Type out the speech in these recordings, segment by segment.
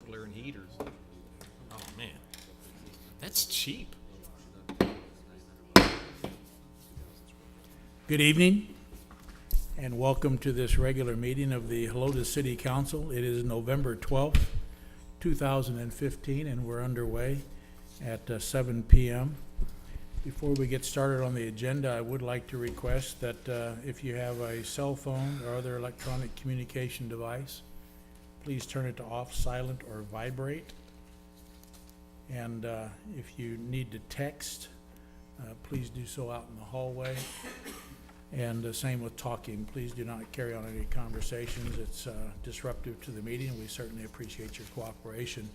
boiler and heaters. Oh man, that's cheap. Good evening, and welcome to this regular meeting of the Helotes City Council. It is November 12th, 2015, and we're underway at 7 p.m. Before we get started on the agenda, I would like to request that if you have a cell phone or other electronic communication device, please turn it to off, silent, or vibrate. And if you need to text, please do so out in the hallway. And the same with talking. Please do not carry on any conversations. It's disruptive to the meeting. We certainly appreciate your cooperation.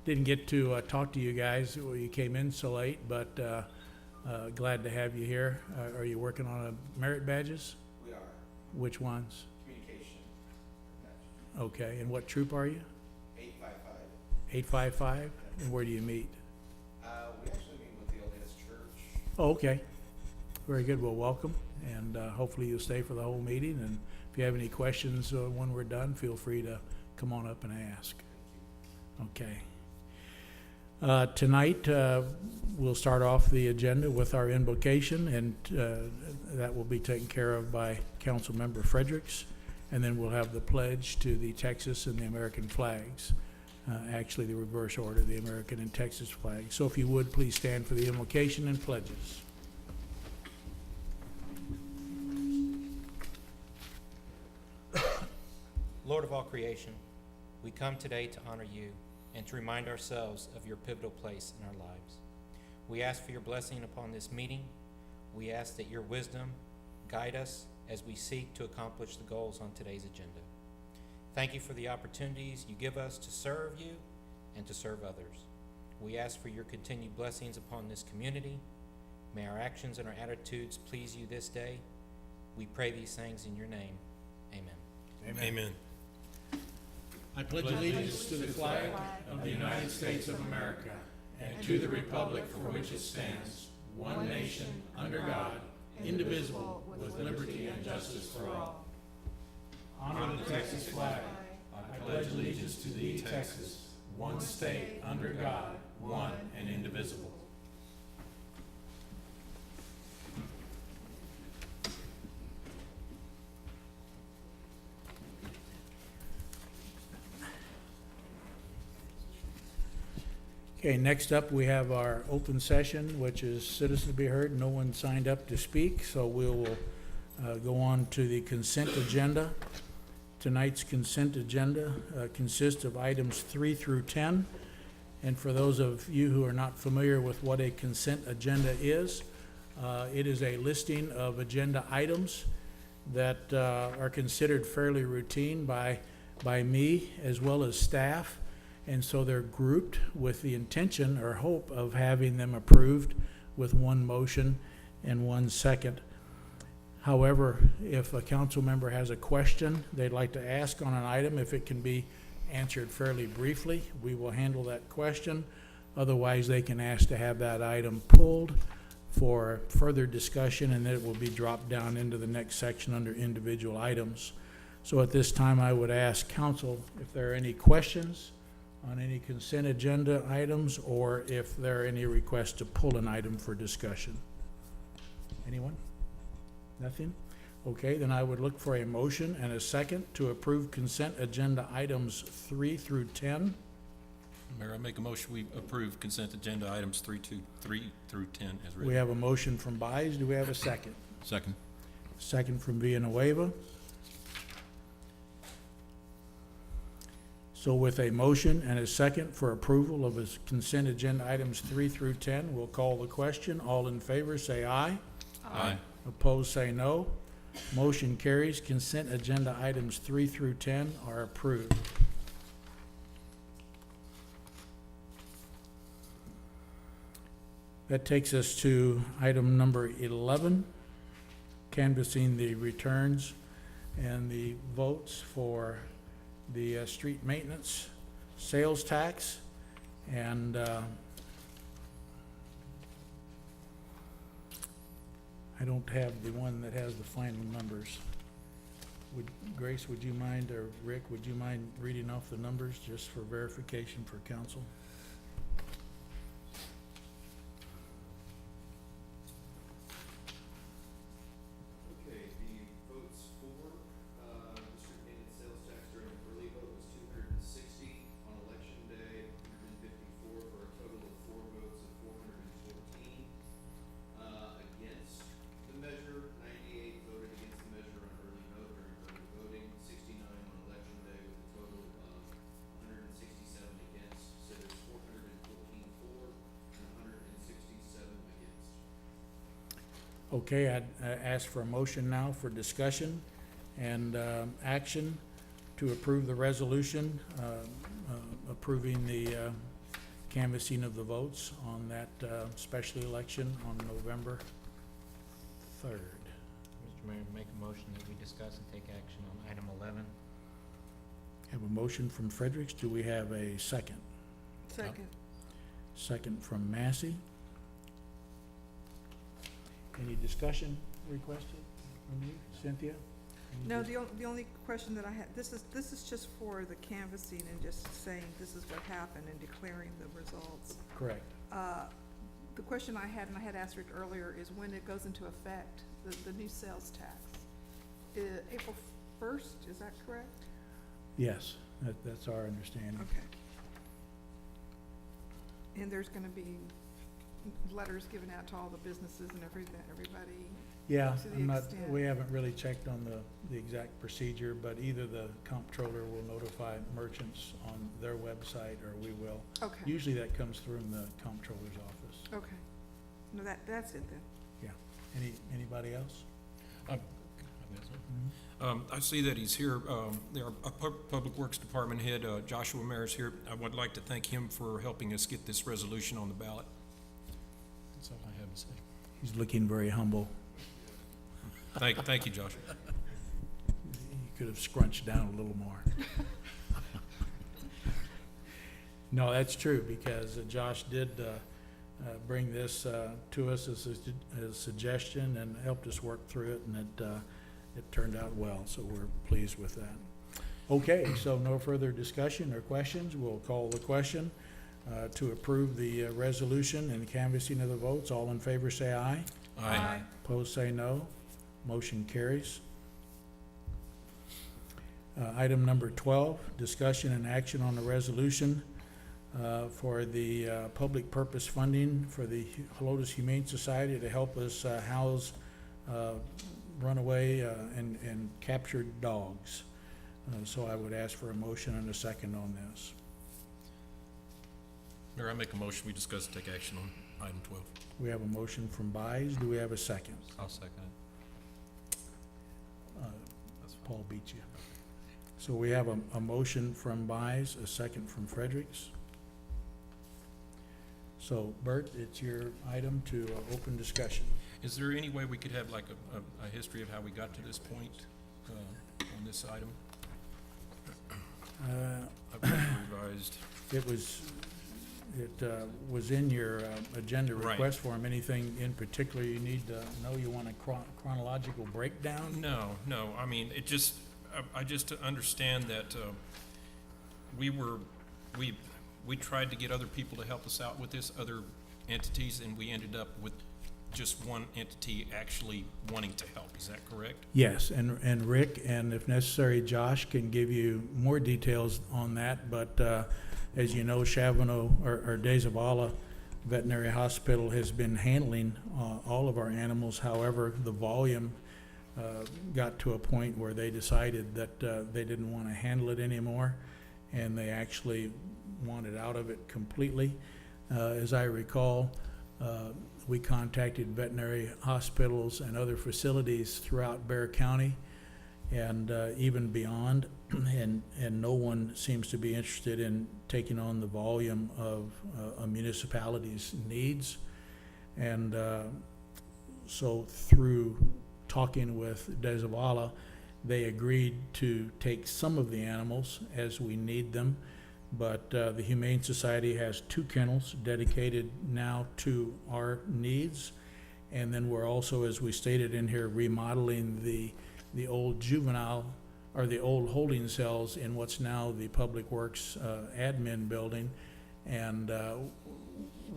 Didn't get to talk to you guys. Well, you came in so late, but glad to have you here. Are you working on merit badges? We are. Which ones? Communication. Okay, and what troop are you? 855. 855? And where do you meet? We actually meet with the LDS Church. Oh, okay. Very good. Well, welcome. And hopefully you'll stay for the whole meeting. And if you have any questions when we're done, feel free to come on up and ask. Okay. Tonight, we'll start off the agenda with our invocation, and that will be taken care of by Councilmember Fredericks. And then we'll have the pledge to the Texas and the American flags. Actually, the reverse order, the American and Texas flags. So if you would, please stand for the invocation and pledges. Lord of all creation, we come today to honor you and to remind ourselves of your pivotal place in our lives. We ask for your blessing upon this meeting. We ask that your wisdom guide us as we seek to accomplish the goals on today's agenda. Thank you for the opportunities you give us to serve you and to serve others. We ask for your continued blessings upon this community. May our actions and our attitudes please you this day. We pray these things in your name. Amen. Amen. I pledge allegiance to the flag of the United States of America and to the republic for which it stands, one nation, under God, indivisible, with liberty and justice for all. Honor the Texas flag. I pledge allegiance to thee, Texas, one state, under God, one and indivisible. Okay, next up, we have our open session, which is citizens to be heard. No one signed up to speak, so we'll go on to the consent agenda. Tonight's consent agenda consists of items 3 through 10. And for those of you who are not familiar with what a consent agenda is, it is a listing of agenda items that are considered fairly routine by me as well as staff. And so they're grouped with the intention or hope of having them approved with one motion and one second. However, if a council member has a question they'd like to ask on an item, if it can be answered fairly briefly, we will handle that question. Otherwise, they can ask to have that item pulled for further discussion, and then it will be dropped down into the next section under individual items. So at this time, I would ask council if there are any questions on any consent agenda items, or if there are any requests to pull an item for discussion. Anyone? Nothing? Okay, then I would look for a motion and a second to approve consent agenda items 3 through 10. Mayor, I make a motion we approve consent agenda items 3 through 10 as written. We have a motion from Baez. Do we have a second? Second. Second from Villanueva. So with a motion and a second for approval of his consent agenda items 3 through 10, we'll call the question. All in favor, say aye. Aye. Opposed, say no. Motion carries. Consent agenda items 3 through 10 are approved. That takes us to item number 11, canvassing the returns and the votes for the street maintenance sales tax. And I don't have the one that has the final numbers. Grace, would you mind, or Rick, would you mind reading off the numbers just for verification for council? Okay, the votes for, district paid sales tax during the early vote was 260. On election day, 154, for a total of 4 votes of 414. Against the measure, 98 voted against the measure on early vote during early voting, 69 on election day with a total of 167 against. So there's 414 for and 167 against. Okay, I'd ask for a motion now for discussion and action to approve the resolution approving the canvassing of the votes on that special election on November 3rd. Mr. Mayor, make a motion that we discuss and take action on item 11. Have a motion from Fredericks. Do we have a second? Second. Second from Massey. Any discussion requested from you, Cynthia? Any No, dis- the only question that I had, this is just for the canvassing and just saying this is what happened and declaring the results. Correct. The question I had, and I had asked Rick earlier, is when it goes into effect, the new sales tax. April 1st, is that correct? Yes, that's our understanding. Okay. And there's gonna be letters given out to all the businesses and everybody? Yeah, To the I'm not, extent- we haven't really checked on the exact procedure, but either the comptroller will notify merchants on their website, or we will. Okay, Usually that comes through in the comptroller's office. okay. No, that's it then. Anybody else? I see that he's here. Our Public Works Department Head, Joshua Mayer, is here. I would like to thank him for helping us get this resolution on the ballot. That's all I have to say. He's looking very humble. Thank you, Josh. You could have scrunched down a little more. No, that's true, because Josh did bring this to us as a suggestion and helped us work through it, and it turned out well, so we're pleased with that. Okay, so no further discussion or questions. We'll call the question to approve the resolution and canvassing of the votes. All in favor, say aye. Aye. Opposed, say no. Motion carries. Item number 12, discussion and action on the resolution for the public purpose funding for the Helotes Humane Society to help us house runaway and captured dogs. So I would ask for a motion and a second on this. Mayor, I make a motion, we discuss and take action on item 12. We have a motion from Byes. Do we have a second? I'll second it. Paul beat you. So we have a motion from Byes, a second from Fredericks. So Bert, it's your item to open discussion. Is there any way we could have like a history of how we got to this point on this item? I've got it revised. It was in your agenda Right. request form. Anything in particular you need to know? You want a chronological breakdown? No, I mean, I just understand that we tried to get other people to help us out with this, other entities, and we ended up with just one entity actually wanting to help. Is that correct? Yes, and Rick, and if necessary, Josh can give you more details on that, but as you know, Chavano, or Days of Allah Veterinary Hospital has been handling all of our animals. However, the volume got to a point where they decided that they didn't want to handle it anymore, and they actually wanted out of it completely. As I recall, we contacted veterinary hospitals and other facilities throughout Bexar County and even beyond, and no one seems to be interested in taking on the volume of a municipality's needs. And so through talking with Days of Allah, they agreed to take some of the animals as we need them. But the Humane Society has 2 kennels dedicated now to our needs. And then we're also, as we stated in here, remodeling the old juvenile are the old holding cells in what's now the Public Works admin building. And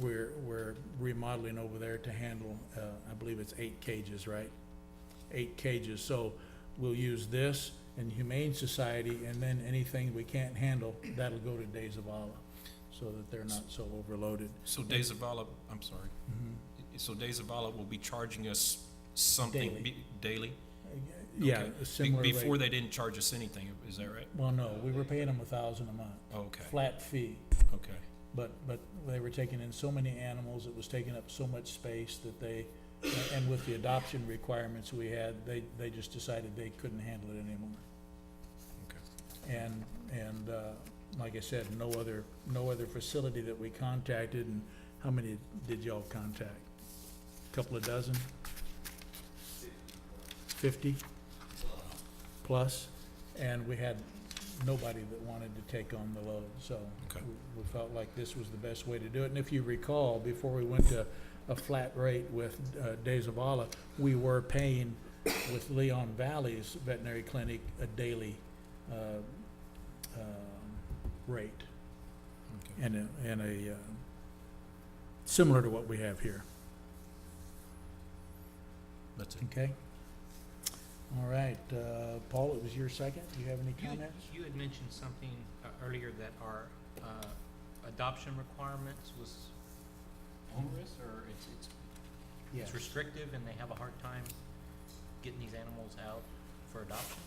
we're remodeling over there to handle, I believe it's 8 cages, right? 8 cages. So we'll use this and Humane Society, and then anything we can't handle, that'll go to Days of Allah, so that they're not so overloaded. So Days of Allah, I'm sorry. So Days of Allah will be charging us something Daily. Daily? Yeah, Okay. a similar Before rate. they didn't charge us anything, is that right? Well, no, we were paying them $1,000 a month, Okay, flat fee. okay. But they were taking in so many animals, it was taking up so much space that they, and with the adoption requirements we had, they just decided they couldn't handle it anymore. Okay. And like I said, no other facility that we contacted. And how many did y'all contact? Couple of dozen? 50 plus? And we had nobody that wanted to take on the load, so Okay. we felt like this was the best way to do it. And if you recall, before we went to a flat rate with Days of Allah, we were paying with Leon Valley's veterinary clinic a daily rate, Okay. and a similar to what we have here. That's it. Okay? All right, Paul, it was your second. Do you have any You had- comments? You had mentioned something earlier that our adoption requirements was onerous, or it's restrictive and they have a hard time getting these animals out for adoption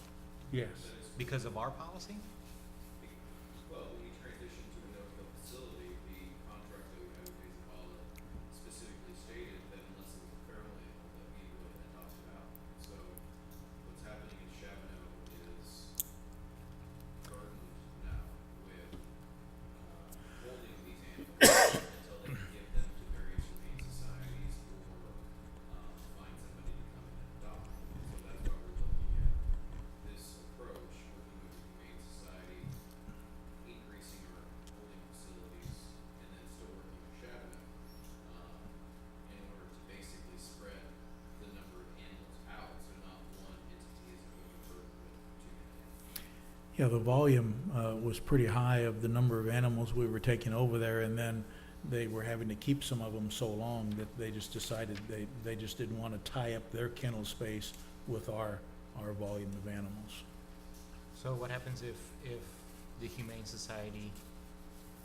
Yes. because of our policy? Well, when you transition to a no-kill facility, the contract that we have with Days of Allah specifically stated that unless it was a feral animal, that we would adopt it out. So what's happening in Chavano is burdened now with holding these animals until they can give them to various humane societies or find somebody to come and adopt. So that's why we're looking at this approach, working with the Humane Society, increasing our holding facilities, and then still working with Chavano, in order to basically spread the number of animals out, so not one entity is overburdened with too many. Yeah, the volume was pretty high of the number of animals we were taking over there, and then they were having to keep some of them so long that they just decided they just didn't want to tie up their kennel space with our volume of animals. So what happens if the Humane Society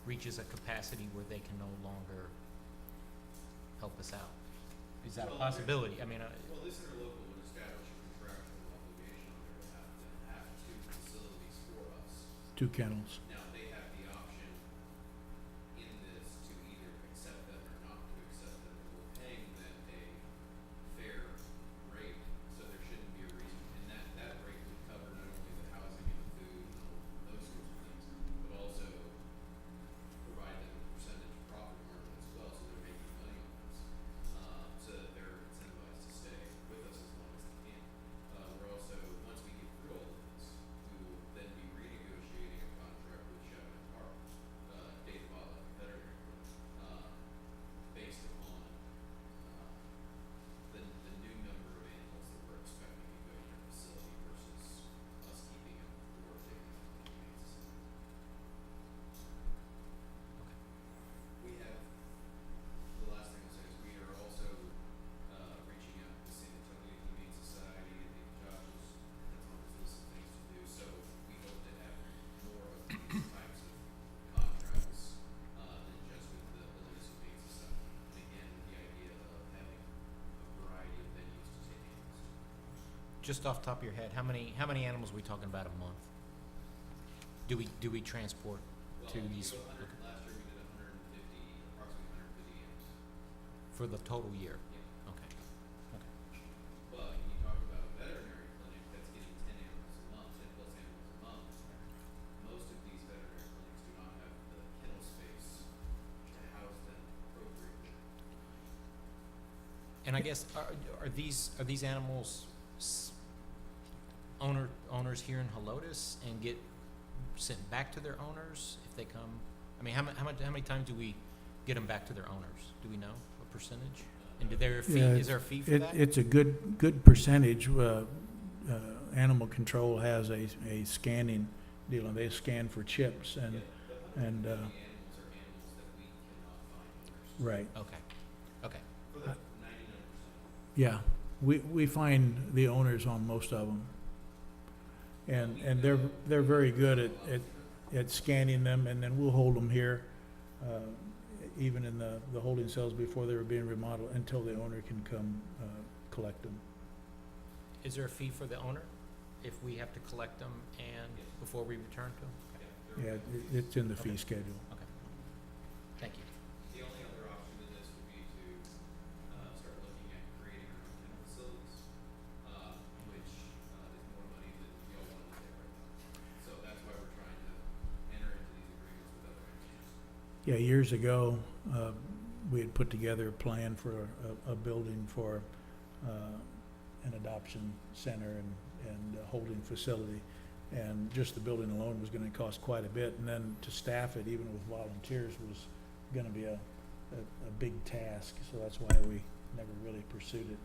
reaches a capacity where they can no longer help us out? Is that a Well, possibility? I mean, Well, this interlocal would establish a contractual obligation on their behalf to have 2 facilities for us. 2 kennels. Now, they have the option in this to either accept them or not to accept them. We're paying them a fair rate, so there shouldn't be a reason. And that rate would cover not only the housing and the food and all those sorts of things, but also provide them a percentage of profit margin as well, so they're making money on this. So that they're incentivized to stay with us as long as they can. We're also, once we get through all of this, we will then be renegotiating a contract with Chevron Park, Days of Allah Veterinary Clinic, based upon, the new number of animals that we're expecting to go in our facility versus us keeping them or taking them to the Humane Society. We have, the last thing I'll say is we are also, reaching out to San Antonio Humane Society and the Josh's, that's on his list of things to do, so we hope to have more of these types of contracts, than just with the Louis Humane Society. And again, with the idea of having a variety of venues to take animals to. just off the top of your head, how many animals are we talking about a month? Do we transport to Well, these last year we did 150, approximately 150 animals. for the total year? Yeah. Okay. But when you talk about a veterinary clinic that's getting 10 animals a month, 10 plus animals a month, most of these veterinary clinics do not have the kennel space to house them appropriately. And I guess, are these animals owners here in Helotes and get sent back to their owners if they come? I mean, how many times do we get them back to their owners? Do we know a percentage? And is there a fee Yeah, for that? It's a good percentage. animal control has a scanning deal, and they scan for chips and, The and, 150 animals are animals that we cannot find owners. right. Okay, okay. For the 99%. Yeah, we find the owners on most of them. And they're very good at scanning them, and then we'll hold them here, even in the holding cells before they were being remodeled, until the owner can come, collect them. Is there a fee for the owner if we have to collect them and before we return to them? Yeah, it's in the fee schedule. Okay. Thank you. The only other option to this would be to start looking at creating our own kennel facilities, which is more money than we all want to pay right now. So that's why we're trying to enter into these agreements with other entities. Yeah, years ago, we had put together a plan for a building for an adoption center and a holding facility. And just the building alone was gonna cost quite a bit, and then to staff it, even with volunteers, was gonna be a big task. So that's why we never really pursued it,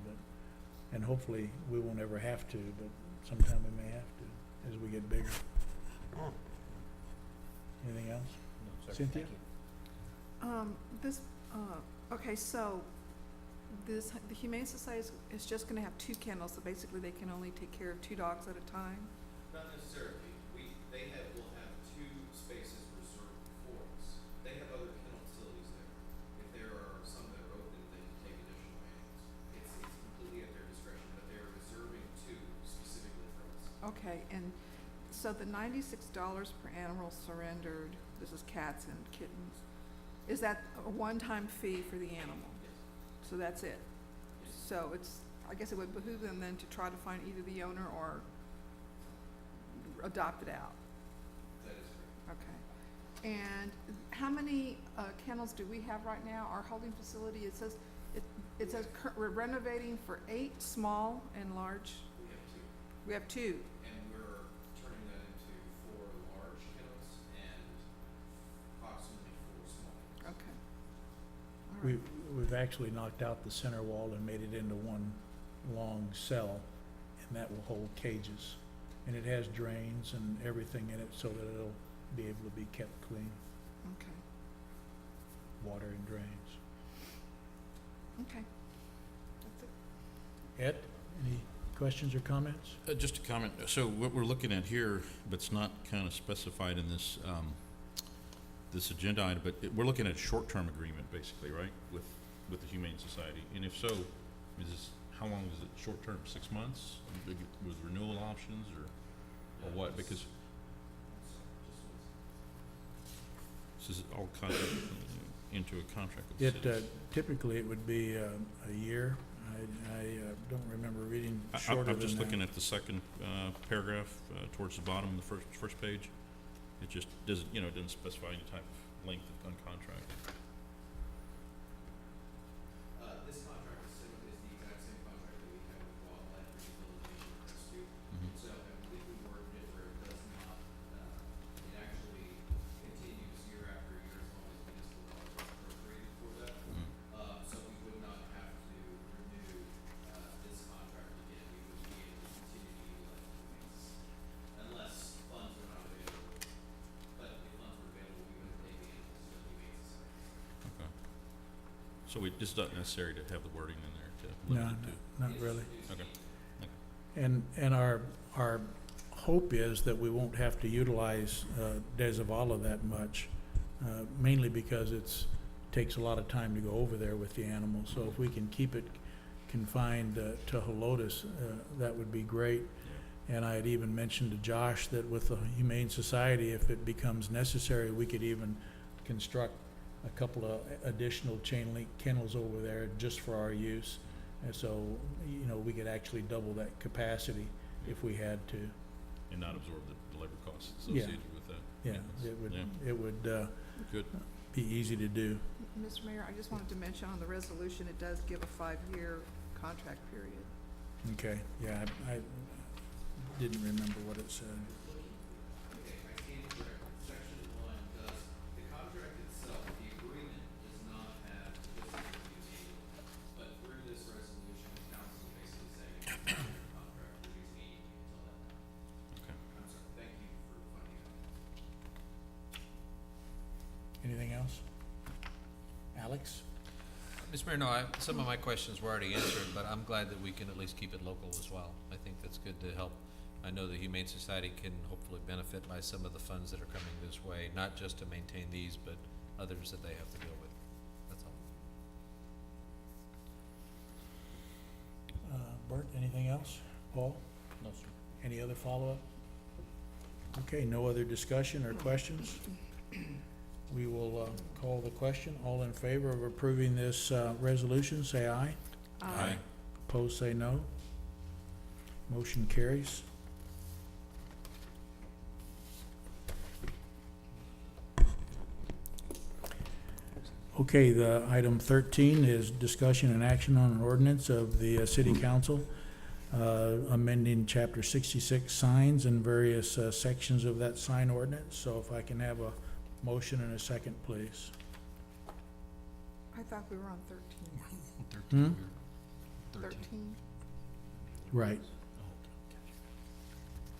and hopefully, we won't ever have to, but sometime we may have to as we get bigger. Anything else? No, sir. Cynthia? Thank you. This, okay, so the Humane Society is just gonna have 2 kennels, so basically they can only take care of 2 dogs at a time? Not necessarily. Will have 2 spaces reserved for us. They have other kennel facilities there. If there are some that are open, they can take additional animals. It's completely at their discretion, but they're reserving 2 specifically for us. Okay, and so the $96 per animal surrendered, this is cats and kittens, is that a one-time fee for the animal? Yes. So that's it? Yes. So it's, I guess it would behoove them then to try to find either the owner or adopt it out? That is correct. Okay. And how many kennels do we have right now? Our holding facility, it says we're renovating for 8 small and large. We have 2. We have 2. And we're turning that into 4 large kennels and approximately 4 small kennels. Okay. All right. We've actually knocked out the center wall and made it into one long cell, and that will hold cages. And it has drains and everything in it so that it'll be able to be kept clean, Okay. water and drains. Okay. That's it. Ed, any questions or comments? Just a comment. So what we're looking at here, but it's not kind of specified in this, this agenda item, but we're looking at a short-term agreement, basically, right, with the Humane Society? And if so, is this, how long is it? Short-term, 6 months, with renewal options, or what? Because this is all contract, into a contract with the It, city. typically, it would be a year. I don't remember reading shorter than that. I'm just looking at the second paragraph towards the bottom of the first page. It just doesn't, it doesn't specify any type of length on contract. This contract is the exact same contract that we have with Wildlife Rehabilitation and Rescue. Mhm. So I believe we worded it where it does not, it actually continues year after year as long as municipal dollars are appropriated for that. Mhm. So we would not have to renew, this contract again. We would be able to continue to utilize it unless funds were not available. But if funds were available, we would take the animals to the Humane Society. Okay. So it's not necessary to have the wording in there to No, limit it not really. Okay. And our hope is that we won't have to utilize Des Zavala that much, mainly because takes a lot of time to go over there with the animals. So if we can keep it confined to Helotes, that would be great. And I had even mentioned to Josh that with the Humane Society, if it becomes necessary, we could even construct a couple of additional chain link kennels over there just for our use. And so, we could actually double that capacity if we had to. And not absorb the labor costs Yeah. associated with that. Yeah, maintenance. it would Good. be easy to do. Mr. Mayor, I just wanted to mention on the resolution, it does give a 5-year contract period. Okay, yeah, I didn't remember what it said. Okay, I stand corrected. Section 1 does, the contract itself, the agreement does not have the physical annual. But through this resolution, the council is basically saying it's a 5-year contract, we're using 80 until that Alex? Mr. Mayor, no, some of my questions were already answered, but I'm glad that we can at least keep it local as well. I think that's good to help. I know the Humane Society can hopefully benefit by some of the funds that are coming this way, not just to maintain these, but others that they have to deal with. That's all. Bert, anything else? Paul? No, sir. Any other follow-up? Okay, no other discussion or questions? We will call the question. All in favor of approving this resolution, say aye. Aye. Opposed, say no. Motion carries. Okay, the item 13 is discussion and action on an ordinance of the city council amending chapter 66 signs and various sections of that sign ordinance. So if I can have a motion and a second, please. I thought we were on Hmm? 13. Right.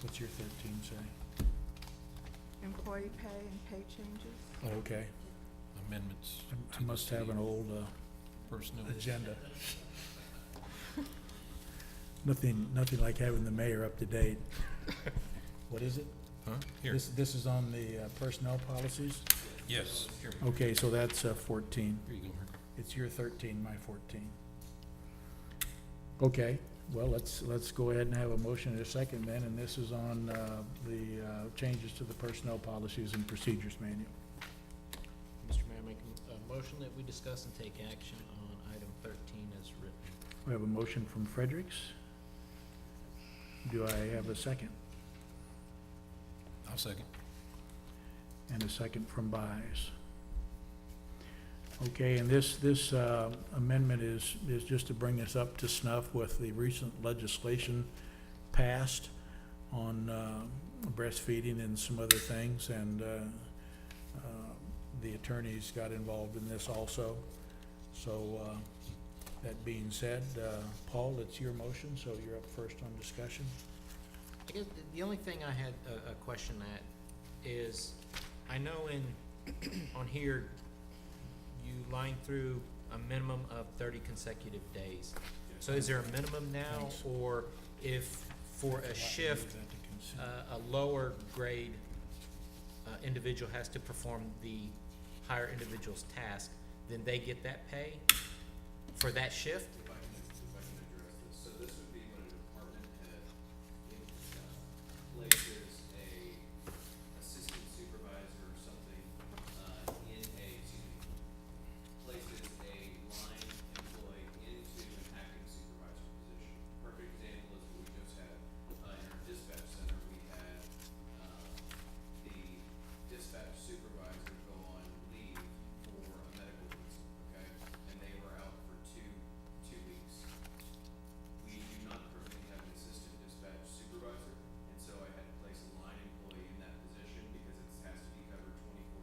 What's your 13 say? Employee pay and pay changes. Oh, okay. Amendments I must have an old personnel. agenda. Nothing like having the mayor up to date. What is it? Huh? Here, This is on the personnel policies? yes, here, Okay, so that's 14. here you go, Mayor. It's your 13, my 14. Okay, well, let's go ahead and have a motion and a second then, and this is on the changes to the personnel policies and procedures manual. Mr. Mayor, make a motion that we discuss and take action on item 13 as written. We have a motion from Fredericks. Do I have a second? I'll second. And a second from Buys. Okay, and this amendment is just to bring us up to snuff with the recent legislation passed on breastfeeding and some other things, and the attorneys got involved in this also. So, that being said, Paul, it's your motion, so you're up first on discussion. I guess the only thing I had a question at is, I know on here, you line through a minimum of 30 consecutive days. So is there a minimum now, Thanks. or if for a shift, a lower grade individual has to perform the higher individual's task, then they get that pay for that shift? If I can address this, so this would be when a department head places a assistant supervisor or something, places a line employee into an acting supervisor position. Perfect example is what we just had, in our dispatch center, we had, the dispatch supervisor go on leave for a medical reason, okay? And they were out for two weeks. We do not currently have an assistant dispatch supervisor, and so I had to place a line employee in that position because it has to be covered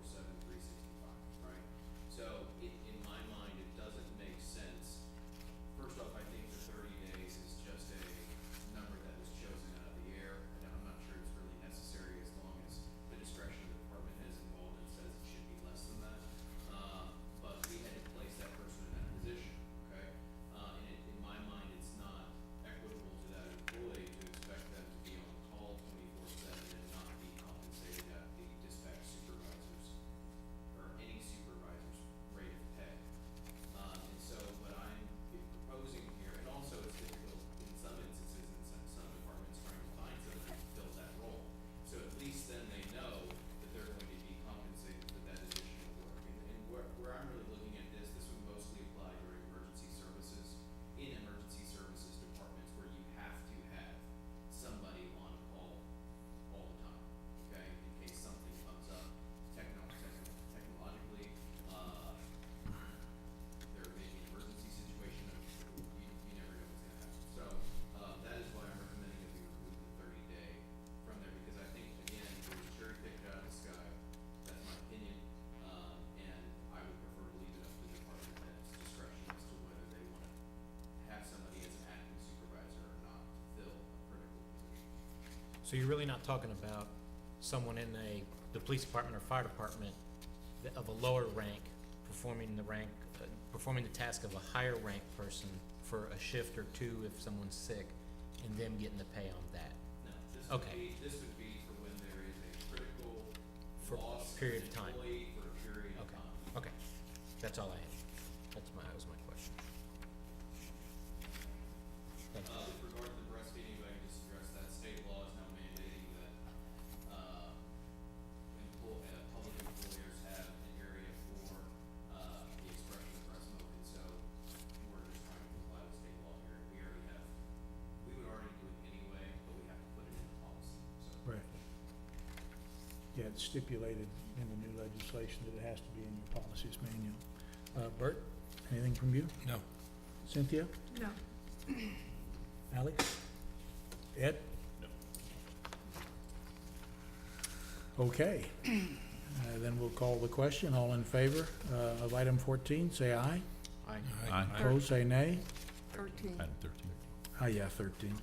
24/7, 365, right? So in my mind, it doesn't make sense. First off, I think the 30 days is just a number that was chosen out of the air, and I'm not sure it's really necessary as long as the discretion of the department head is involved and says it should be less than that. But we had to place that person in that position, okay? And in my mind, it's not equitable to that employee to expect them to be on call 24/7 and not be compensated at the dispatch supervisor's or any supervisor's rate of pay. And so what I'm proposing here, and also it's difficult in some instances, in some departments, trying to find somebody to fill that role. So at least then they know that they're going to be compensated for that additional work. And where I'm really looking at this would mostly apply during emergency services, in emergency services departments where you have to have somebody on call all the time, okay? In case something comes up technologically, there may be an emergency situation of, you never know what's gonna happen. So, that is why I'm recommending that we remove the 30-day from there, because I think, again, it was cherry picked out of the sky. That's my opinion, and I would prefer to leave it up to the department head's discretion as to whether they wanna have somebody as an acting supervisor or not to fill a critical position. So you're really not talking about someone in the police department or fire department of a lower rank performing the task of a higher ranked person for a shift or two if someone's sick, and them getting the pay on that. No, Okay. this would be for when there is a critical For loss of period an of time. employee for a period of Okay, time. okay. That's all I had. That was my question. Thank you. With regard to the breastfeeding, if I can just address that, state law is now mandating that, public employers have an area for, the expression of breast milk, and so we're just trying to comply with state law here. We would already do it anyway, but we have to put it in the policy, so. Right. Yeah, it's stipulated in the new legislation that it has to be in your policies manual. Bert, anything from you? No. Cynthia? No. Alex? Ed? No. Okay. Then we'll call the question. All in favor of item 14, say aye. Aye. Aye. Opposed, say nay. 13. Item 13. Ah, yeah, 13.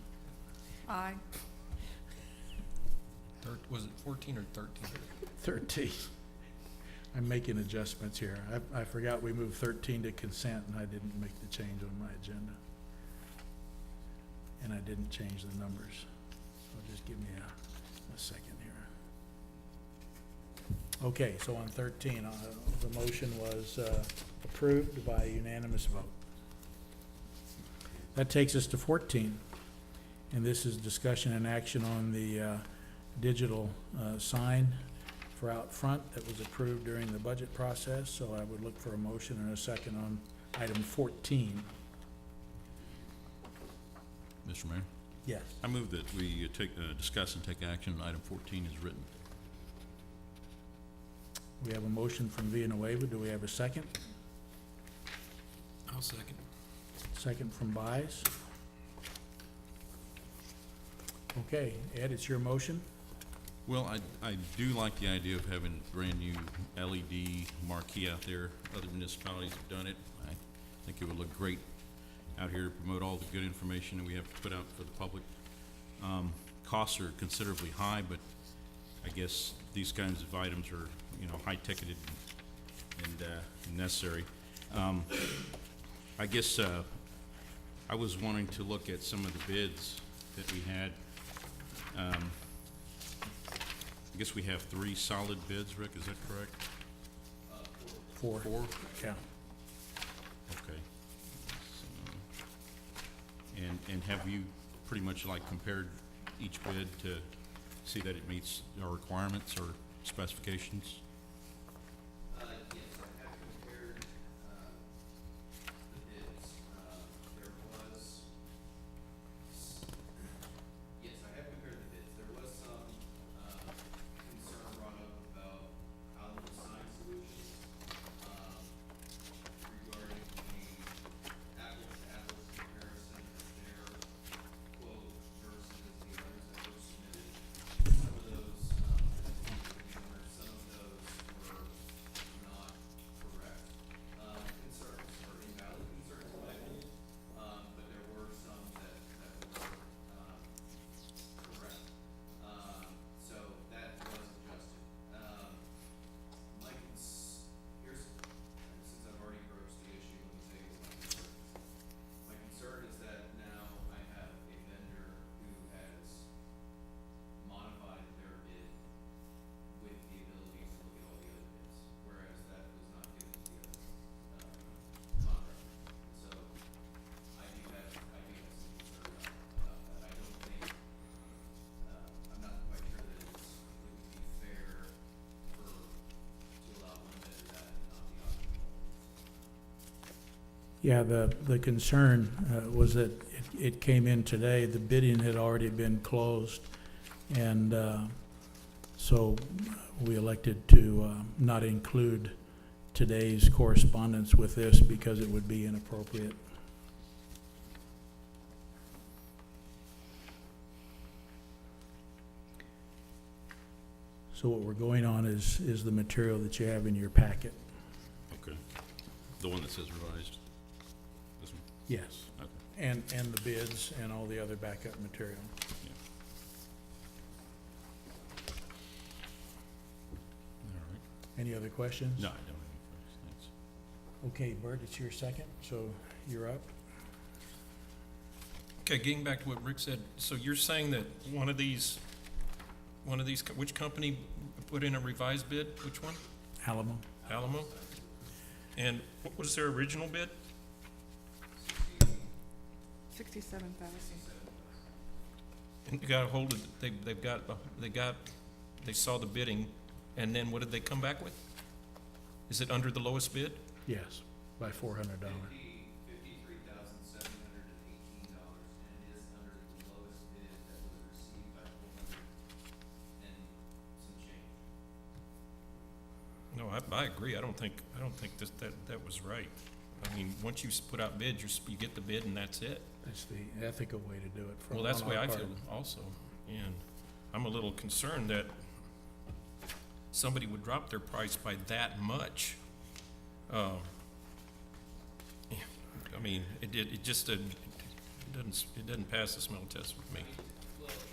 Aye. Was it 14 or 13? 13. I'm making adjustments here. I forgot we moved 13 to consent, and I didn't make the change on my agenda. And I didn't change the numbers. So just give me a second here. Okay, so on 13, the motion was approved by unanimous vote. That takes us to 14, and this is discussion and action on the digital sign for out front that was approved during the budget process, so I would look for a motion and a second on item 14. Mr. Mayor, Yes. I move that we discuss and take action on item 14 as written. We have a motion from Villanueva. Do we have a second? I'll second. Second from Buys. Okay, Ed, it's your motion. Well, I do like the idea of having brand-new LED marquee out there. Other municipalities have done it. I think it would look great out here to promote all the good information that we have to put out for the public. Costs are considerably high, but I guess these kinds of items are, high-ticketed and necessary. I guess I was wanting to look at some of the bids that we had. I guess we have 3 solid bids, Rick, is that correct? 4. 4? Yeah. Okay. So, and have you pretty much like compared each bid to see that it meets our requirements or specifications? Yes, I have compared, the bids. There was, yes, I have compared the bids. There was some, concern brought up about outlet sign solutions, regarding the apples-to-apples comparison of their quote versus the others that were submitted. Some of those, some of those were not correct, concerns, or invalid concerns in my opinion. But there were some that were, correct. So that was adjusted. Here's, since I've already broached the issue, let me tell you what my concern is. My concern is that now I have a vendor who has modified their bid with the ability to look at all the other bids, whereas that was not given to the other, contractor. So I do have some concern about that. I don't think, I'm not quite sure that it would be fair to allow one vendor that and not the option. Yeah, the concern was that it came in today, the bidding had already been closed, and so we elected to not include today's correspondence with this because it would be inappropriate. So what we're going on is the material that you have in your packet. Okay. The one that says revised? This one? Yes. Okay. And the bids and all the other backup material. Yeah. All right. Any other questions? No, I don't have any questions. Thanks. Okay, Bert, it's your second, so you're up. Okay, getting back to what Rick said, so you're saying that one of these, which company put in a revised bid? Which one? Alamo. Alamo? And what was their original bid? 67,000. And you got a hold of, they saw the bidding, and then what did they come back with? Is it under the lowest bid? Yes, by $400. $53,718, and it is under the lowest bid that was received by 400 and some change. No, I agree. I don't think that was right. I mean, once you put out bids, you get the bid and that's it. That's the ethical way to do it. Well, that's the way I feel also. And I'm a little concerned that somebody would drop their price by that much. I mean, it doesn't pass the smell test with me.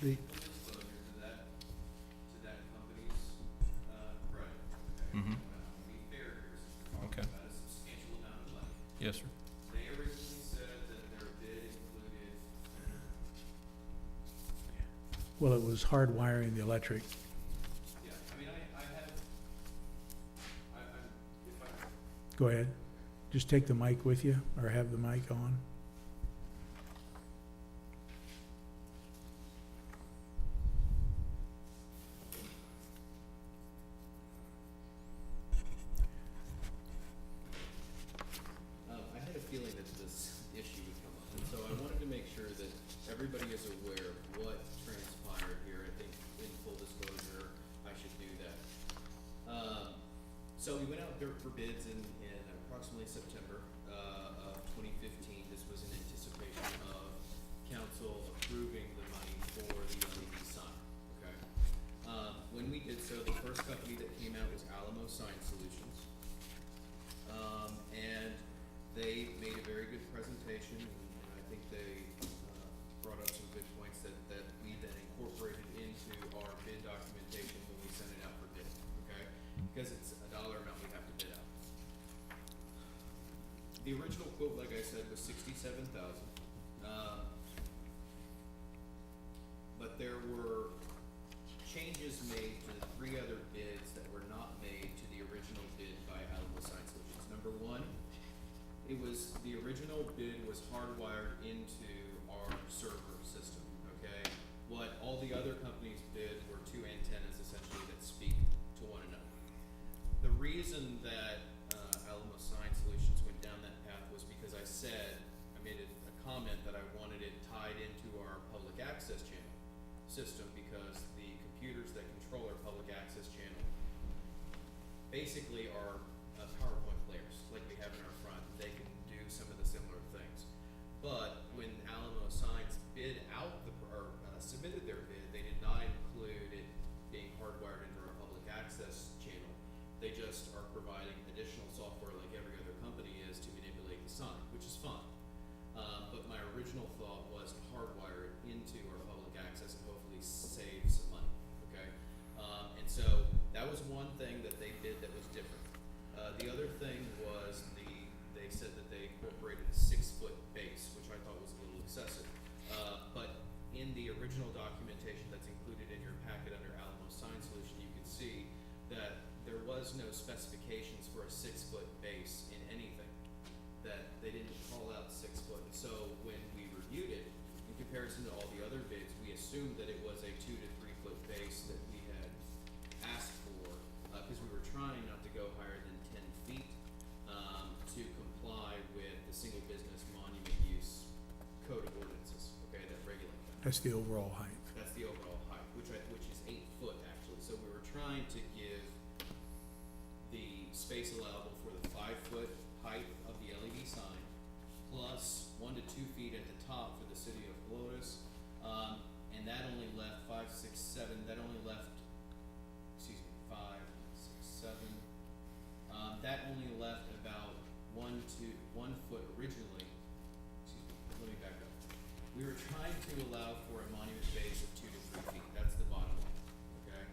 The- Full disclosure to that company's, credit, okay? Mhm. To be fair here, since we're Okay. talking about a substantial amount of money. Yes, sir. They originally said that their bid included, Well, it was hardwiring the electric. yeah, I mean, I'm, if I, Go ahead. Just take the mic with you, or have the mic on. I had a feeling that this issue would come up, and so I wanted to make sure that everybody is aware of what transpired here. I think in full disclosure, I should do that. So we went out there for bids in approximately September, of 2015. This was in anticipation of council approving the money for the LED sign, okay? When we did so, the first company that came out was Alamo Sign Solutions. And they made a very good presentation, and I think they, brought up some good points that we then incorporated into our bid documentation when we sent it out for bid, okay? Because it's a dollar amount we have to bid out. The original quote, like I said, was $67,000. But there were changes made to the three other bids that were not made to the original bid by Alamo Sign Solutions. Number one, the original bid was hardwired into our server system, okay? What all the other companies bid were two antennas essentially that speak to one another. The reason that Alamo Sign Solutions went down that path was because I made a comment that I wanted it tied into our public access channel system, because the computers that control our public access channel basically are PowerPoint players like we have in our front. They can do some of the similar things. But when Alamo Signs bid out submitted their bid, they did not include it being hardwired into our public access channel. They just are providing additional software like every other company is to manipulate the sign, which is fine. But my original thought was to hardwire it into our public access and hopefully save some money, okay? And so that was one thing that they did that was different. The other thing was they said that they incorporated a 6-foot base, which I thought was a little excessive. But in the original documentation that's included in your packet under Alamo Sign Solution, you can see that there was no specifications for a 6-foot base in anything. That they didn't call out 6 foot. So when we reviewed it, in comparison to all the other bids, we assumed that it was a 2 to 3 foot base that we had asked for, because we were trying not to go higher than 10 feet, to comply with the single business monument use code of ordinances, okay, that regulate that. That's the overall height. That's the overall height, which is 8 foot actually. So we were trying to give the space allowable for the 5-foot height of the LED sign, plus 1 to 2 feet at the top for the city of Helotes. And that only left 5, 6, 7, that only left, 5, 6, 7. That only left about 1 foot originally. Excuse me, let me back up. We were trying to allow for a monument base of 2 to 3 feet. That's the bottom line, okay?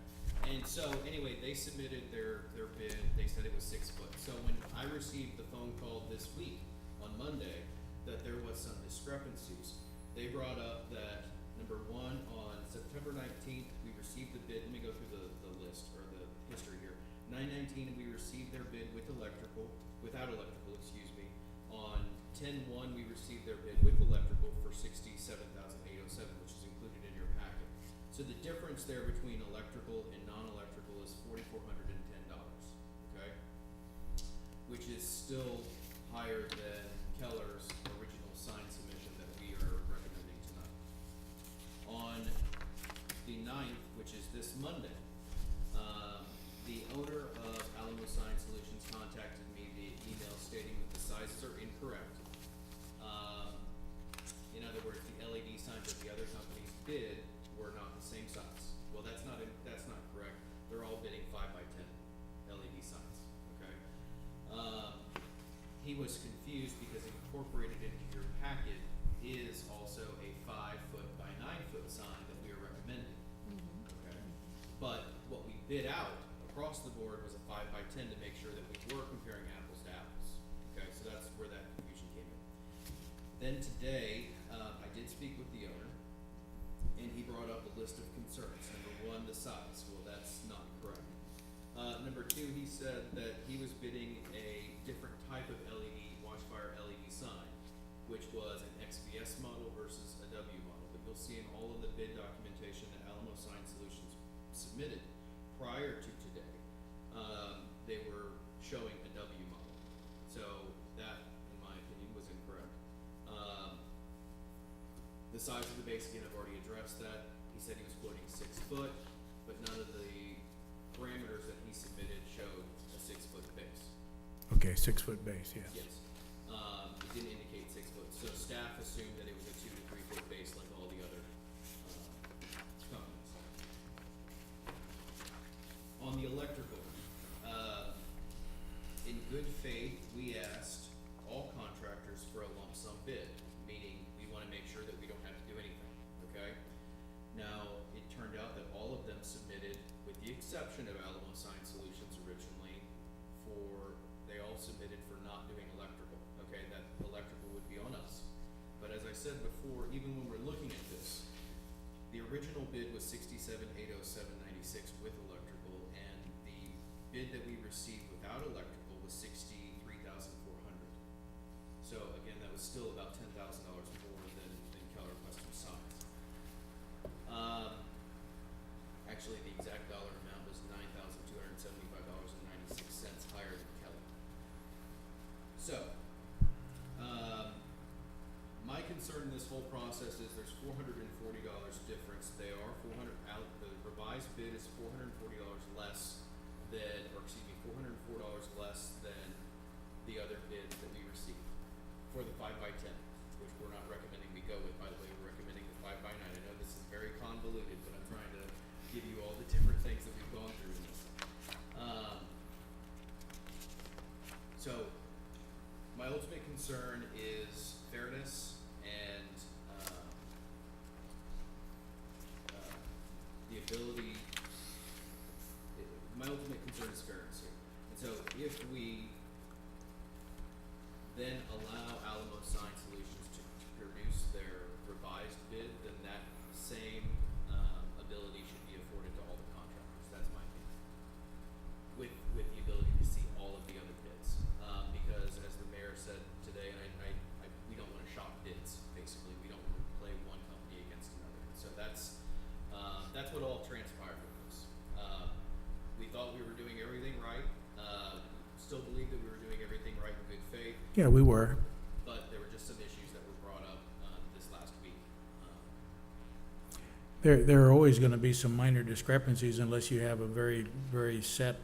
And And so, anyway, they submitted their bid, they said it was 6 foot. So when I received the phone call this week, on Monday, that there was some discrepancies, they brought up that, number one, on September 19th, we received the bid, let me go through the list, or the history here. 9/19, we received their bid without electrical, excuse me. On 10/1, we received their bid with electrical for $67,807, which is included in your packet. So the difference there between electrical and non-electrical is $4,410, okay? Which is still higher than Keller's original sign submission that we are recommending tonight. On the 9th, which is this Monday, the owner of Alamo Sign Solutions contacted me via email stating that the sizes are incorrect. In other words, the LED signs that the other companies bid were not the same size. Well, that's not correct. They're all bidding 5x10 LED signs, okay? He was confused because incorporated into your packet is also a 5 foot by 9 foot sign that we are recommending, okay? But what we bid out across the board was a 5x10 to make sure that we were comparing apples to apples, okay? So that's where that confusion came in. Then today, I did speak with the owner, and he brought up a list of concerns. Number one, the size. Well, that's not correct. Number two, he said that he was bidding a different type of LED, Watchfire LED sign, which was an XVS model versus a W model. But you'll see in all of the bid documentation that Alamo Sign Solutions submitted prior to today, they were showing a W model. So that, in my opinion, was incorrect. The size of the base, again, I've already addressed that. He said he was quoting 6 foot, but none of the parameters that he submitted showed a 6 foot base. Okay, 6 foot base, yes. Yes. It didn't indicate 6 foot, so staff assumed that it was a 2 to 3 foot base like all the other, companies. On the electrical, in good faith, we asked all contractors for a lump sum bid, meaning we wanna make sure that we don't have to do anything, okay? Now, it turned out that all of them submitted, with the exception of Alamo Sign Solutions originally, they all submitted for not doing electrical, okay? That electrical would be on us. But as I said before, even when we're looking at this, the original bid was $67,807.96 with electrical, and the bid that we received without electrical was $63,400. So again, that was still about $10,000 more than Keller Custom Signs. Actually, the exact dollar amount was $9,275.96 higher than Keller. So, my concern in this whole process is there's $440 difference. The revised bid is $440 less than, $404 less than the other bids that we received for the 5x10, which we're not recommending we go with. By the way, we're recommending the 5x9. I know this is very convoluted, but I'm trying to give you all the different things that we've gone through in this. So, my ultimate concern is fairness and the ability. My ultimate concern is fairness here. And so, if we then allow Alamo Sign Solutions to produce their revised bid, then that same ability should be afforded to all the contractors. That's my opinion. With the ability to see all of the other bids, because as the mayor said today, and we don't want to shop bids. Basically, we don't want to play one company against another. So that's what all transpired with this. We thought we were doing everything right. Still believe that we were doing everything right in good faith. Yeah, we were. But there were just some issues that were brought up this last week. There are always gonna be some minor discrepancies unless you have a very, very set,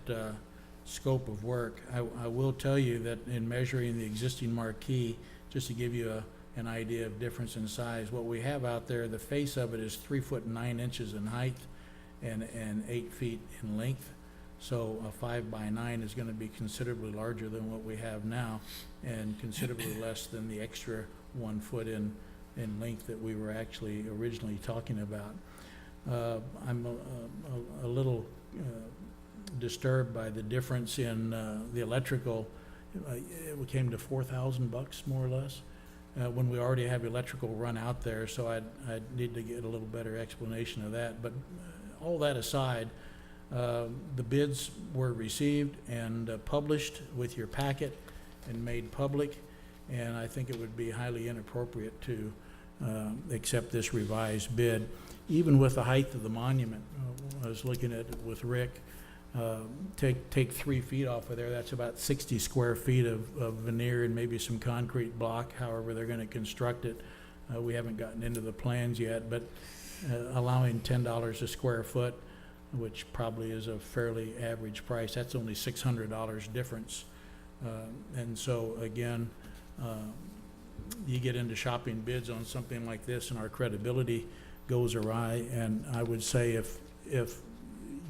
scope of work. I will tell you that in measuring the existing marquee, just to give you an idea of difference in size, what we have out there, the face of it is 3 foot 9 inches in height and 8 feet in length. So a 5x9 is gonna be considerably larger than what we have now and considerably less than the extra 1 foot in length that we were actually originally talking about. I'm a little disturbed by the difference in the electrical. It came to $4,000 more or less, when we already have electrical run out there, so I'd need to get a little better explanation of that. But all that aside, the bids were received and published with your packet and made public, and I think it would be highly inappropriate to accept this revised bid. Even with the height of the monument, I was looking at it with Rick, take 3 feet off of there, that's about 60 square feet of veneer and maybe some concrete block, however they're gonna construct it. We haven't gotten into the plans yet, but allowing $10 a square foot, which probably is a fairly average price, that's only $600 difference. And so again, you get into shopping bids on something like this and our credibility goes awry. And I would say if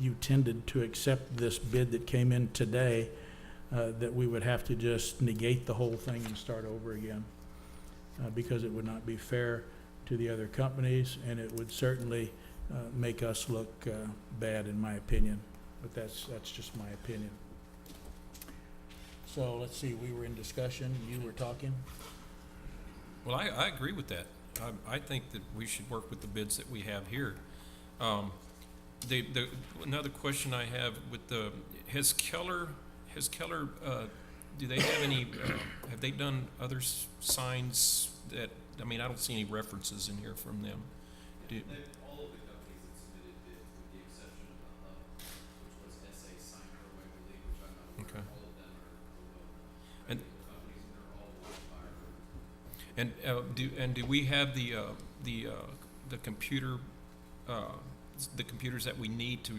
you tended to accept this bid that came in today, that we would have to just negate the whole thing and start over again, because it would not be fair to the other companies, and it would certainly make us look bad, in my opinion. But that's just my opinion. So let's see, we were in discussion, you were talking. Well, I agree with that. I think that we should work with the bids that we have here. Another question I have with has Keller, do they have any, have they done other signs that, I mean, I don't see any references in here from them. All of the companies that submitted bids, with the exception of which was SA Sign Pro, I believe, which I'm not aware Okay. of, all of them are well-known And- companies, and they're all watched by our And do we have the computer, the computers that we need to,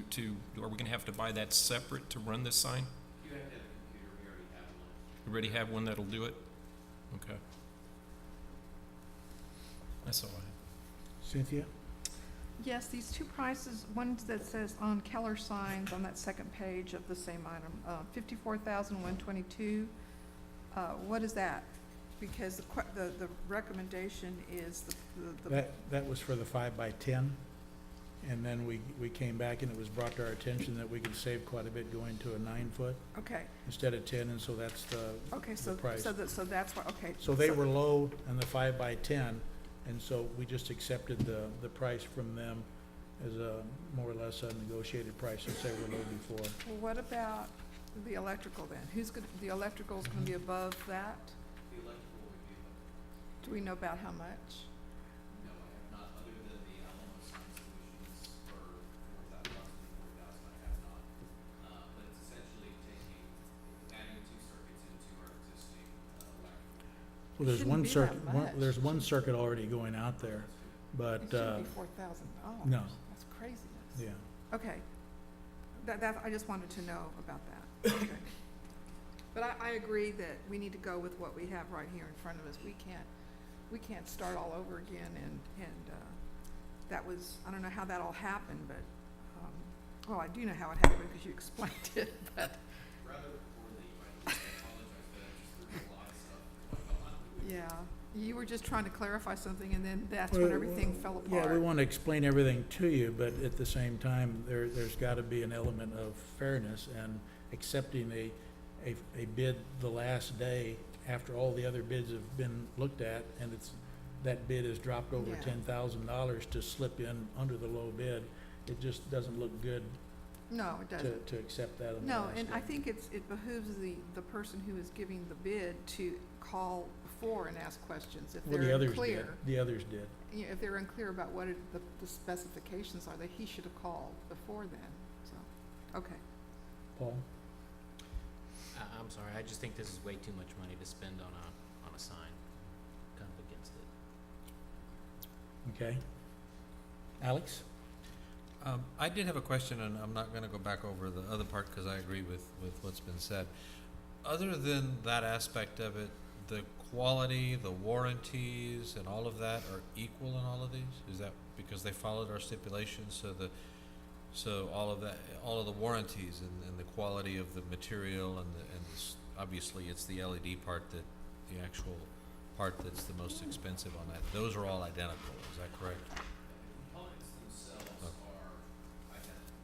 are we gonna have to buy that separate to run this sign? You have to have a computer, we already have one. We already have one that'll do it? Okay. That's all I have. Cynthia? Yes, these two prices, one that says on Keller Signs on that second page of the same item, $54,122. What is that? Because the recommendation is the That was for the 5x10, and then we came back and it was brought to our attention that we could save quite a bit going to a 9-foot okay, instead of 10, and so that's okay, the so, price. so that's why, okay. So they were low on the 5x10, and so we just accepted the price from them as a more or less a negotiated price since they were low before. Well, what about the electrical then? The electrical's gonna be above that? The electrical would be about, Do we know about how much? no, I have not, other than the Alamo Sign Solutions for 4,000, I have not. But it's essentially adding 2 circuits into our existing electrical. Well, there's Shouldn't one be that circuit, much. there's one circuit already going out there, but, It shouldn't be $4,000. no. That's craziness. yeah. Okay. I just wanted to know about that. Okay. But I agree that we need to go with what we have right here in front of us. We can't start all over again, and that was, I don't know how that all happened, but, well, I do know how it happened because you explained it, but, Rather poorly, I apologize, but I just, there's a lot of stuff going on. yeah. You were just trying to clarify something, and then that's when everything fell apart. Yeah, we want to explain everything to you, but at the same time, there's got to be an element of fairness, and accepting a bid the last day after all the other bids have been looked at, and that bid has dropped over Yeah. $10,000 to slip in under the low bid, it just doesn't look good No, it doesn't. to accept that on the No, last and day. I think it behooves the person who is giving the bid to call before and ask questions if Well, the they're others did, unclear. the others did. You know, if they're unclear about what the specifications are, that he should have called before then, so, okay. Paul? I'm sorry, I just think this is way too much money to spend on a sign. Kind of against it. Okay. Alex? I did have a question, and I'm not gonna go back over the other part, because I agree with what's been said. Other than that aspect of it, the quality, the warranties, and all of that are equal in all of these? Is that because they followed our stipulations, so all of that, all of the warranties and the quality of the material obviously it's the LED part that, the actual part that's the most expensive on that, those are all identical, is that correct? The components themselves Okay. are identical.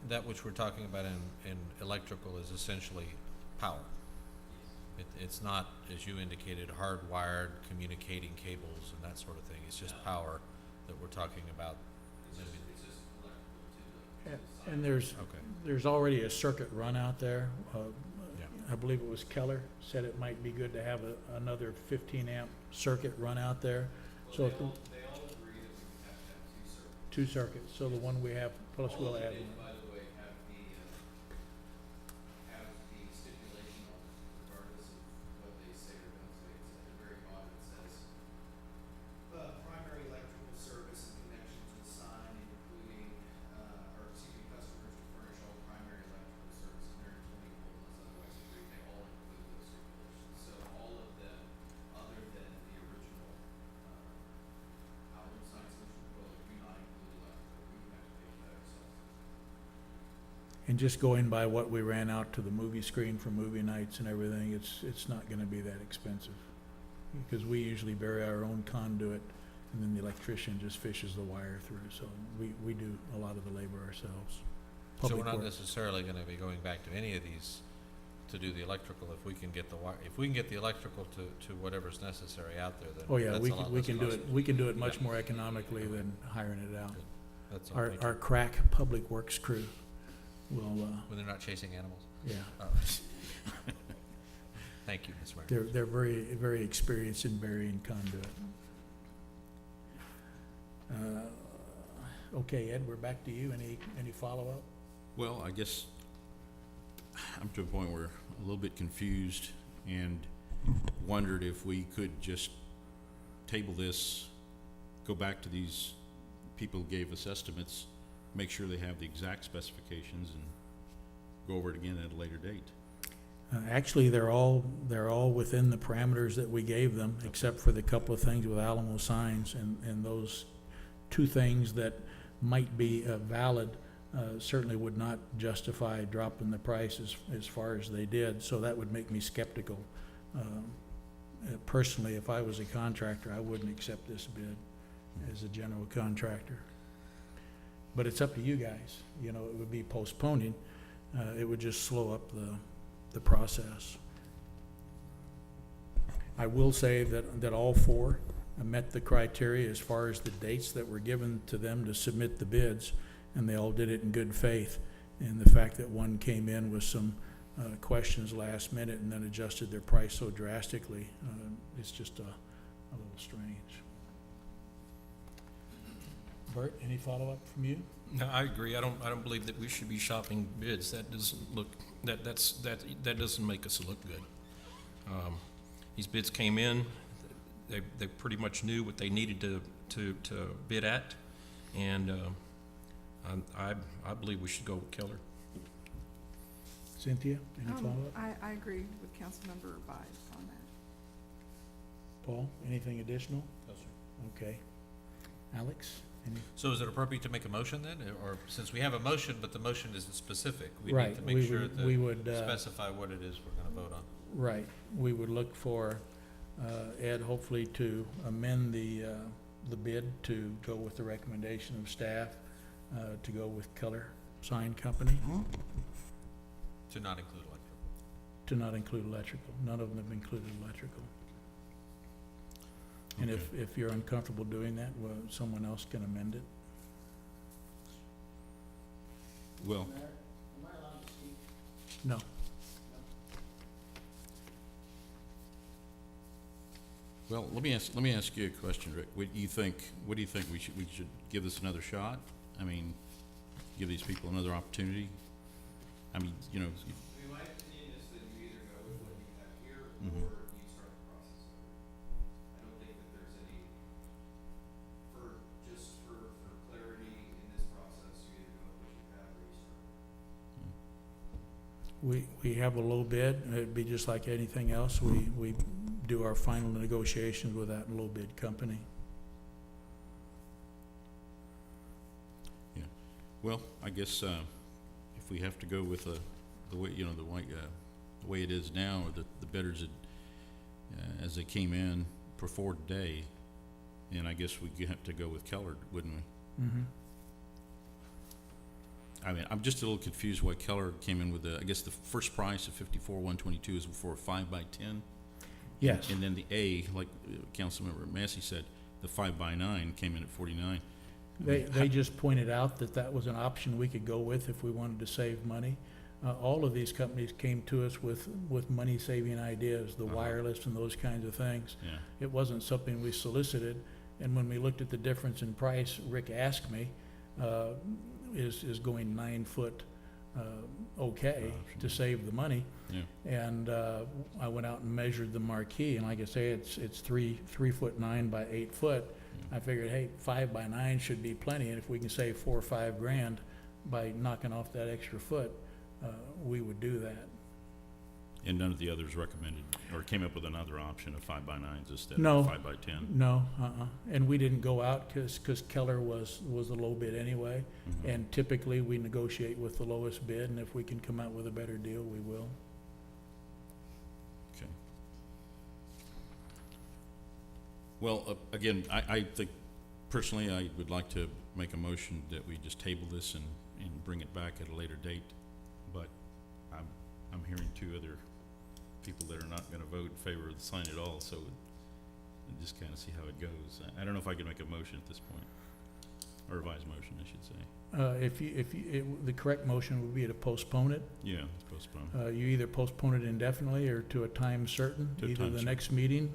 that which we're talking about in electrical is essentially power. It's not, as you indicated, hardwired communicating cables and that sort of thing. It's just power that we're talking about. It's just electrical to the. And there's, Okay. there's already a circuit run out there. Yeah. I believe it was Keller said it might be good to have another 15 amp circuit run out there. So if They all agree that we would have to have two two circuits. circuits, so the one we have, plus All we'll of add it, one. by the way, have the stipulation on it, regardless of what they say or don't say. It's at the very bottom, it says, primary electrical service and connections with sign, including, customers to furnish all primary electrical service 120 volt unless otherwise agreed. They all include those stipulations. So all of them, other than the original, Allen Sign Solution proposal, do not include electrical. We would have to pay for that ourselves. And just going by what we ran out to the movie screen for movie nights and everything, it's not gonna be that expensive. Because we usually bury our own conduit, and then the electrician just fishes the wire through, so we do a lot of the labor ourselves. So we're Public not Works. necessarily gonna be going back to any of these to do the electrical. If we can get the if we can get the electrical to whatever's necessary out there, then Oh, yeah, that's we a lot can, we less can do costly. it, we can do it much Yeah. more economically than hiring it out. Good. That's all. Our, Thank you. our crack Public Works crew will, When they're not chasing animals. yeah, Oh. Thank you, Ms. Mayor. they're very, very experienced in burying conduit. Okay, Ed, we're back to you. Any follow-up? Well, I guess I'm to a point where a little bit confused and wondered if we could just table this, go back to these people who gave us estimates, make sure they have the exact specifications, and go over it again at a later date. Actually, they're all within the parameters that we gave them, except for the couple of things with Alamo Signs, and those two things that might be valid certainly would not justify dropping the price as far as they did, so that would make me skeptical. Personally, if I was a contractor, I wouldn't accept this bid as a general contractor. But it's up to you guys. You know, it would be postponing. It would just slow up the process. I will say that all four met the criteria as far as the dates that were given to them to submit the bids, and they all did it in good faith. And the fact that one came in with some questions last minute and then adjusted their price so drastically, it's just a little strange. Bert, any follow-up from you? No, I agree. I don't believe that we should be shopping bids. That doesn't look, that doesn't make us look good. These bids came in, they pretty much knew what they needed to bid at, and I believe we should go with Keller. Cynthia, any follow-up? I agree with Councilmember Bides on that. Paul, anything additional? No, sir. Okay. Alex, any? So is it appropriate to make a motion then, or since we have a motion, but the motion isn't specific, we Right, need to make we sure would- we would, to specify what it is we're gonna vote on. Right, we would look for, Ed, hopefully to amend the bid to go with the recommendation of staff, to go with Keller Sign Company, To not include electrical. to not include electrical. None of them have included electrical. And if you're uncomfortable doing that, well, someone else can amend it. Well, No. well, let me ask you a question, Rick. What do you think we should give this another shot? I mean, give these people another opportunity? I mean, you know, I mean, my opinion is that you either go with what you have here, Mhm. or you start the process over. I don't think that there's any, just for clarity in this process, you either go with what you have or you start. We have a low bid, and it'd be just like anything else. We do our final negotiations with that low bid company. well, I guess, if we have to go with the way, you know, the way it is now, or the bidders that, as they came in before today, and I guess we have to go with Keller, wouldn't we? Mm-hmm. I mean, I'm just a little confused why Keller came in with I guess the first price of 54,122 is for a 5x10. Yes. And then the A, like Councilmember Massey said, the 5x9 came in at 49. They just pointed out that that was an option we could go with if we wanted to save money. All of these companies came to us with money-saving ideas, the Uh-huh. wireless and those kinds of things. Yeah, It wasn't something we solicited, and when we looked at the difference in price, Rick asked me, is going 9-foot okay to save the money? yeah, And I went out and measured the marquee, and like I say, it's 3'9" by 8 foot. I figured, hey, 5x9 should be plenty, and if we can save $4 or $5 grand by knocking off that extra foot, we would do that. and none of the others recommended, or came up with another option of 5x9s instead No. of 5x10. No, and we didn't go out because Keller was the low bid anyway, Mhm. and typically we negotiate with the lowest bid, and if we can come out with a better deal, we will. Okay. Well, again, I think, personally, I would like to make a motion that we just table this and bring it back at a later date. But I'm hearing two other people that are not gonna vote in favor of the sign at all, so we'll just kinda see how it goes. I don't know if I can make a motion at this point, or a revised motion, I should say. The correct motion would be to postpone it. Yeah, it's postponed. You either postpone it indefinitely or to a time certain, To a either time the certain. next meeting,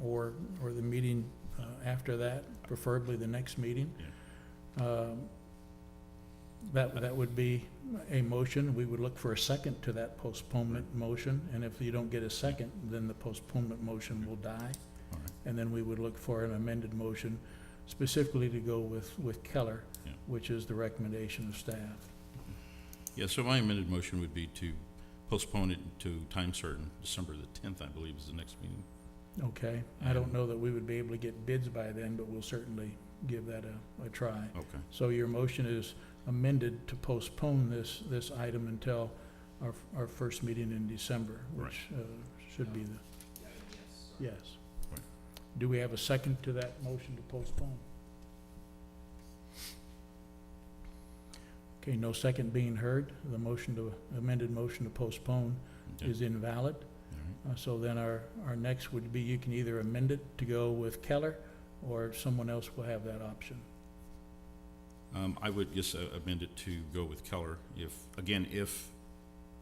or the meeting, after that, preferably the next meeting. That would be a motion. We would look for a second to that postponement motion, and if you don't get a second, then the postponement motion will die. All right. And then we would look for an amended motion specifically to go with Keller, Yeah. which is the recommendation of staff. Yeah, so my amended motion would be to postpone it to time certain, December the 10th, I believe, is the next meeting. Okay? I don't know that we would be able to get bids by then, but we'll certainly give that a try. Okay. So your motion is amended to postpone this item until our first meeting in December, which should be the, Yeah, yes. yes. Right. Do we have a second to that motion to postpone? Okay, no second being heard. The amended motion to postpone Okay. is invalid. All right. So then our next would be, you can either amend it to go with Keller, or someone else will have that option. I would just amend it to go with Keller if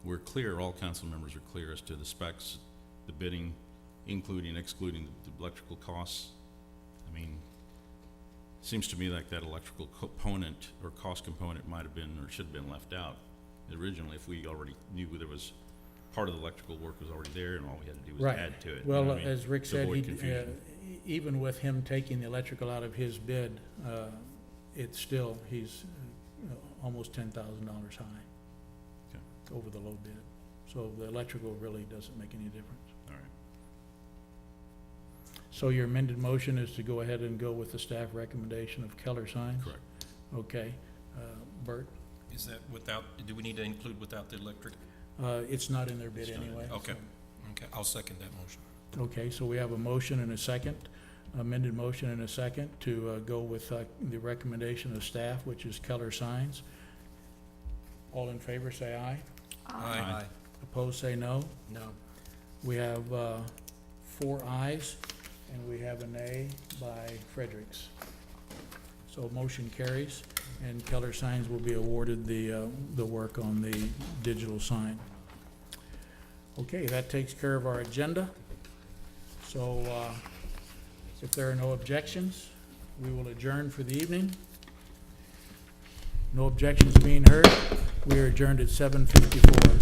we're clear, all council members are clear as to the specs, the bidding, including, excluding the electrical costs. I mean, seems to me like that electrical component or cost component might have been, or should have been left out originally, if we already knew there was, part of the electrical work was already there, and all we had to do was Right. add to it. you know Well, what I mean? as Rick To said, avoid he, confusion. even with him taking the electrical out of his bid, it's still, he's almost $10,000 high over the low bid. So the electrical really doesn't make any difference. All right. So your amended motion is to go ahead and go with the staff recommendation of Keller Signs? Correct. Okay. Bert? Is that without, do we need to include without the electric? It's not in their bid It's not in anyway. Okay. so- Okay, I'll second that motion. Okay, so we have a motion and a second, amended motion and a second to go with the recommendation of staff, which is Keller Signs. All in favor, say aye. Aye. Opposed, say no. No. We have 4 ayes, and we have a nay by Fredericks. So motion carries, and Keller Signs will be awarded the work on the digital sign. Okay, that takes care of our agenda. So if there are no objections, we will adjourn for the evening. No objections being heard, we are adjourned at 7:54.